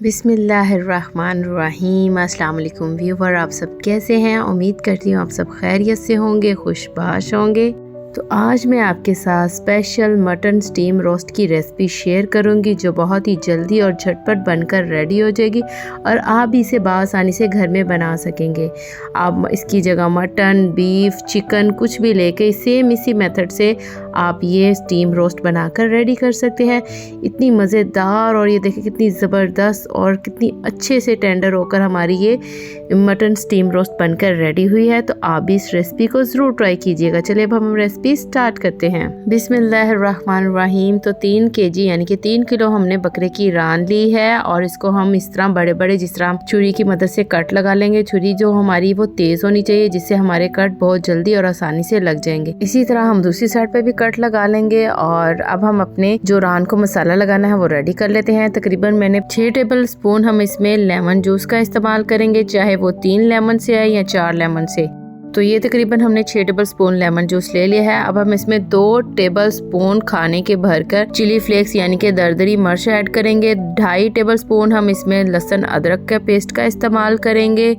बिस्मिल्लाहिर्रहमानिर्रहीम। अस्सलाम वालेकुम व्यूवर, आप सब कैसे हैं? उम्मीद करती हूँ आप सब खैरियत से होंगे, खुशबाश होंगे। तो आज मैं आपके साथ स्पेशल मटन स्टीम रोस्ट की रेसिपी शेयर करूंगी जो बहुत ही जल्दी और झटपट बनकर रेडी हो जाएगी और आप भी इसे बआसानी से घर में बना सकेंगे। आप इसकी जगह मटन, बीफ, चिकन कुछ भी लेके सेम इसी मेथड से आप ये स्टीम रोस्ट बनाकर रेडी कर सकते हैं। इतनी मज़ेदार और ये देखिए कितनी ज़बरदस्त और कितनी अच्छे से टेंडर होकर हमारी ये मटन स्टीम रोस्ट बनकर रेडी हुई है। तो आप भी इस रेसिपी को ज़रूर ट्राई कीजिएगा। चलिए अब हम रेसिपी स्टार्ट करते हैं। बिस्मिल्लाहिर्रहमानिर्रहीम। तो 3 kg यानी कि 3 किलो हमने बकरे की रान ली है और इसको हम इस तरह बड़े बड़े जिस तरह छुरी की मदद से कट लगा लेंगे। छुरी जो हमारी वो तेज होनी चाहिए जिससे हमारे कट बहुत जल्दी और आसानी से लग जाएंगे। इसी तरह हम दूसरी साइड पे भी कट लगा लेंगे और अब हम अपने जो रान को मसाला लगाना है वो रेडी कर लेते हैं। तकरीबन मैंने 6 टेबल स्पून हम इसमें लेमन जूस का इस्तेमाल करेंगे, चाहे वो 3 लेमन से आए या 4 लेमन से। तो ये तकरीबन हमने 6 टेबल स्पून लेमन जूस ले लिया है। अब हम इसमें 2 टेबल स्पून खाने के भरकर चिली फ्लेक्स यानी कि दरदरी मिर्च ऐड करेंगे। 2.5 टेबल स्पून हम इसमें लहसुन अदरक के पेस्ट का इस्तेमाल करेंगे।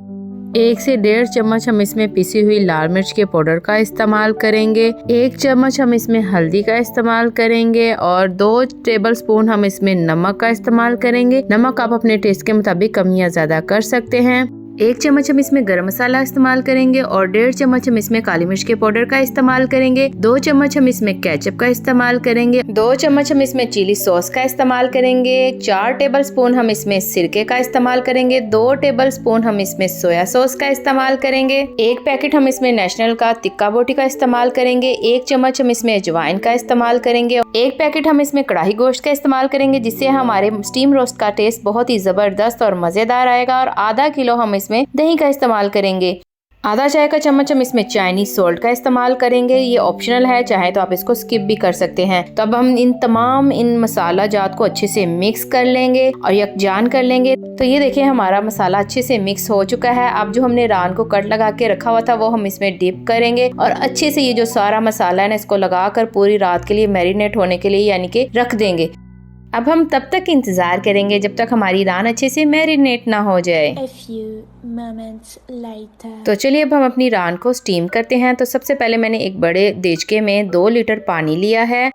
1 से 1.5 चम्मच हम इसमें पिसी हुई लाल मिर्च के पाउडर का इस्तेमाल करेंगे। 1 चम्मच हम इसमें हल्दी का इस्तेमाल करेंगे और 2 टेबल स्पून हम इसमें नमक का इस्तेमाल करेंगे। नमक आप अपने टेस्ट के मुताबिक कम या ज्यादा कर सकते हैं। 1 चम्मच हम इसमें गरम मसाला इस्तेमाल करेंगे और 1.5 चम्मच हम इसमें काली मिर्च के पाउडर का इस्तेमाल करेंगे। 2 चम्मच हम इसमें केचप का इस्तेमाल करेंगे। 2 चम्मच हम इसमें चिली सॉस का इस्तेमाल करेंगे। 4 टेबल स्पून हम इसमें सिरके का इस्तेमाल करेंगे। 2 टेबल स्पून हम इसमें सोया सॉस का इस्तेमाल करेंगे। 1 पैकेट हम इसमें नेशनल का तिक्का बोटी का इस्तेमाल करेंगे। 1 चम्मच हम इसमें अजवाइन का इस्तेमाल करेंगे। 1 पैकेट हम इसमें कढ़ाई गोश्त का इस्तेमाल करेंगे जिससे हमारे स्टीम रोस्ट का टेस्ट बहुत ही जबरदस्त और मजेदार आएगा। और आधा किलो हम इसमें दही का इस्तेमाल करेंगे। आधा चाय का चम्मच हम इसमें चाइनीज सॉल्ट का इस्तेमाल करेंगे। ये ऑप्शनल है, चाहे तो आप इसको स्किप भी कर सकते हैं। तो अब हम इन मसाला जात को अच्छे से मिक्स कर लेंगे और यकजान कर लेंगे। तो ये देखिए हमारा मसाला अच्छे से मिक्स हो चुका है। अब जो हमने रान को कट लगा के रखा हुआ था वो हम इसमें डिप करेंगे और अच्छे से ये जो सारा मसाला है ना इसको लगाकर पूरी रात के लिए मैरिनेट होने के लिए यानी कि रख देंगे। अब हम तब तक इंतजार करेंगे जब तक हमारी रान अच्छे से मैरिनेट ना हो जाए। तो चलिए अब हम अपनी रान को स्टीम करते हैं। तो सबसे पहले मैंने एक बड़े देचके में 2 लीटर पानी लिया है।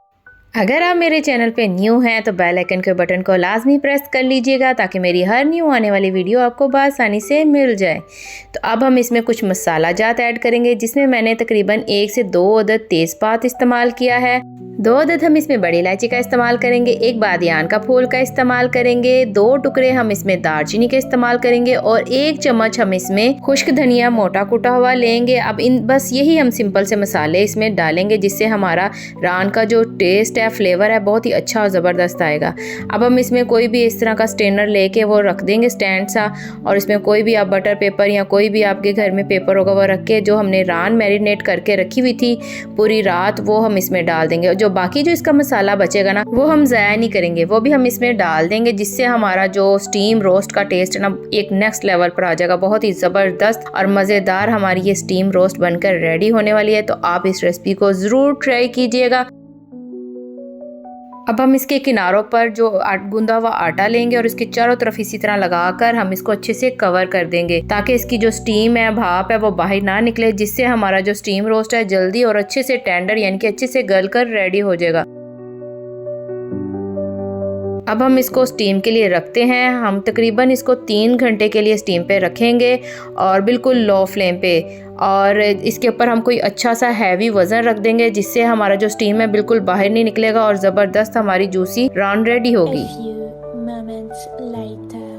अगर आप मेरे चैनल पे न्यू हैं तो बेल आइकन के बटन को लाजमी प्रेस कर लीजिएगा ताकि मेरी हर न्यू आने वाली वीडियो आपको बआसानी से मिल जाए। तो अब हम इसमें कुछ मसाला जात ऐड करेंगे जिसमें मैंने तकरीबन 1 से 2 अदद तेज़पात इस्तेमाल किया है। 2 अदद हम इसमें बड़ी इलायची का इस्तेमाल करेंगे। 1 बादियान का फूल का इस्तेमाल करेंगे। 2 टुकड़े हम इसमें दालचीनी के इस्तेमाल करेंगे और 1 चम्मच हम इसमें खुश्क धनिया मोटा कुटा हुआ लेंगे। अब बस यही हम सिंपल से मसाले इसमें डालेंगे जिससे हमारा रान का जो टेस्ट है, फ्लेवर है, बहुत ही अच्छा और ज़बरदस्त आएगा। अब हम इसमें कोई भी इस तरह का स्ट्रेनर लेके वो रख देंगे स्टैंड सा, और इसमें कोई भी आप बटर पेपर या कोई भी आपके घर में पेपर होगा वो रख के जो हमने रान मैरिनेट करके रखी हुई थी पूरी रात वो हम इसमें डाल देंगे। और जो बाकी जो इसका मसाला बचेगा ना वो हम ज़ाया नहीं करेंगे, वो भी हम इसमें डाल देंगे जिससे हमारा जो स्टीम रोस्ट का टेस्ट है ना एक नेक्स्ट लेवल पर आ जाएगा। बहुत ही ज़बरदस्त और मज़ेदार हमारी ये स्टीम रोस्ट बनकर रेडी होने वाली है। तो आप इस रेसिपी को ज़रूर ट्राई कीजिएगा। अब हम इसके किनारों पर जो गूंदा हुआ आटा लेंगे और इसके चारों तरफ इसी तरह लगाकर हम इसको अच्छे से कवर कर देंगे ताकि इसकी जो स्टीम है, भाप है, वो बाहर ना निकले, जिससे हमारा जो स्टीम रोस्ट है जल्दी और अच्छे से टेंडर यानी कि अच्छे से गल कर रेडी हो जाएगा। अब हम इसको स्टीम के लिए रखते हैं। हम तकरीबन इसको 3 घंटे के लिए स्टीम पे रखेंगे और बिल्कुल लो फ्लेम पे, और इसके ऊपर हम कोई अच्छा सा हैवी वज़न रख देंगे जिससे हमारा जो स्टीम है बिल्कुल बाहर नहीं निकलेगा और ज़बरदस्त हमारी जूसी रान रेडी होगी।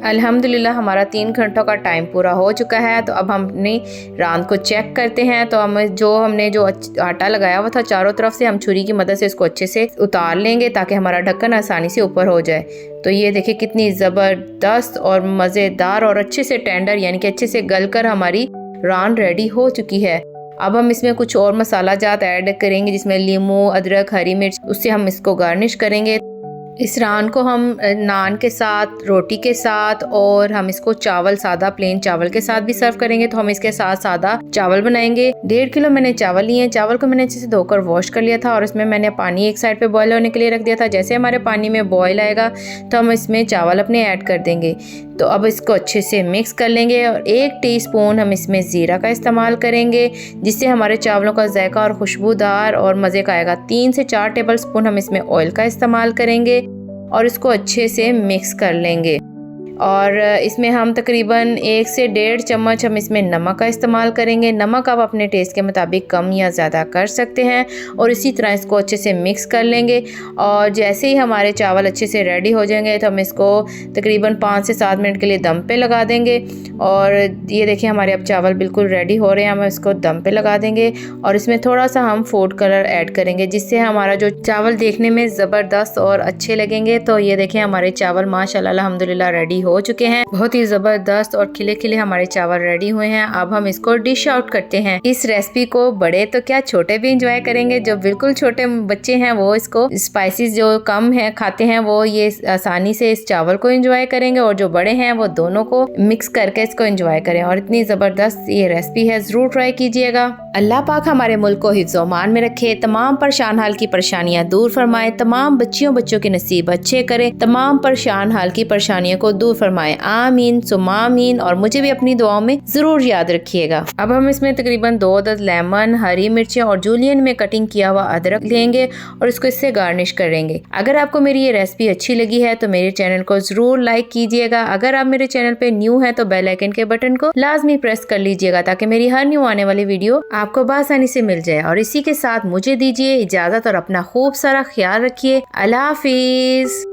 अल्हम्दुलिल्लाह हमारा 3 घंटों का टाइम पूरा हो चुका है। तो अब हम अपनी रान को चेक करते हैं। तो हमने जो आटा लगाया हुआ था चारों तरफ से हम छुरी की मदद से इसको अच्छे से उतार लेंगे ताकि हमारा ढक्कन आसानी से ऊपर हो जाए। तो ये देखिए कितनी ज़बरदस्त और मज़ेदार और अच्छे से टेंडर यानी कि अच्छे से गल कर हमारी रान रेडी हो चुकी है। अब हम इसमें कुछ और मसाला जात ऐड करेंगे जिसमें लीमू, अदरक, हरी मिर्च, उससे हम इसको गार्निश करेंगे। इस रान को हम नान के साथ, रोटी के साथ और हम इसको चावल, सादा प्लेन चावल के साथ भी सर्व करेंगे। तो हम इसके साथ सादा चावल बनाएंगे। 1.5 किलो मैंने चावल लिए हैं। चावल को मैंने अच्छे से धोकर वॉश कर लिया था और इसमें मैंने पानी एक साइड पे बॉयल होने के लिए रख दिया था। जैसे हमारे पानी में बॉयल आएगा तो हम इसमें चावल अपने ऐड कर देंगे। तो अब इसको अच्छे से मिक्स कर लेंगे और 1 टीस्पून हम इसमें ज़ीरा का इस्तेमाल करेंगे, जिससे हमारे चावलों का जायका और खुशबूदार और मज़े का आएगा। 3 से 4 टेबल स्पून हम इसमें ऑयल का इस्तेमाल करेंगे और इसको अच्छे से मिक्स कर लेंगे। और इसमें हम तकरीबन 1 से 1.5 चम्मच हम इसमें नमक का इस्तेमाल करेंगे। नमक आप अपने टेस्ट के मुताबिक कम या ज़्यादा कर सकते हैं और इसी तरह इसको अच्छे से मिक्स कर लेंगे। और जैसे ही हमारे चावल अच्छे से रेडी हो जाएंगे तो हम इसको तकरीबन 5 से 7 मिनट के लिए दम पे लगा देंगे। और ये देखिए हमारे अब चावल बिल्कुल रेडी हो रहे हैं। हम इसको दम पे लगा देंगे और इसमें थोड़ा सा हम फूड कलर ऐड करेंगे, जिससे हमारा जो चावल देखने में ज़बरदस्त और अच्छे लगेंगे। तो ये देखिए हमारे चावल माशाल्लाह अल्हम्दुलिल्लाह रेडी हो चुके हैं। बहुत ही जबरदस्त और खिले खिले हमारे चावल रेडी हुए हैं। अब हम इसको डिश आउट करते हैं। इस रेसिपी को बड़े तो क्या छोटे भी इंजॉय करेंगे। जो बिल्कुल छोटे बच्चे हैं वो इसको, स्पाइसेस जो कम है खाते हैं, वो ये आसानी से इस चावल को एंजॉय करेंगे और जो बड़े हैं वो दोनों को मिक्स करके इसको एंजॉय करें। और इतनी जबरदस्त ये रेसिपी है, जरूर ट्राई कीजिएगा। अल्लाह पाक हमारे मुल्क को हिफ्ज़-ओ-अमान में रखे, तमाम परेशान हाल की परेशानियां दूर फरमाए, तमाम बच्चों के नसीब अच्छे करे, तमाम परेशान हाल की परेशानियों को दूर फरमाए। आमीन सुम्मा आमीन। और मुझे भी अपनी दुआओं में जरूर याद रखिएगा। अब हम इसमें तकरीबन 2 अदद लेमन, हरी मिर्चें और जूलियन में कटिंग किया हुआ अदरक लेंगे और इसको इससे गार्निश करेंगे। अगर आपको मेरी ये रेसिपी अच्छी लगी है तो मेरे चैनल को जरूर लाइक कीजिएगा। अगर आप मेरे चैनल पे न्यू है तो बेल आइकन के बटन को लाजमी प्रेस कर लीजिएगा, ताकि मेरी हर न्यू आने वाली वीडियो आपको बआसानी से मिल जाए। और इसी के साथ मुझे दीजिए इजाजत और अपना खूब सारा ख्याल रखिए। अल्लाह हाफिज।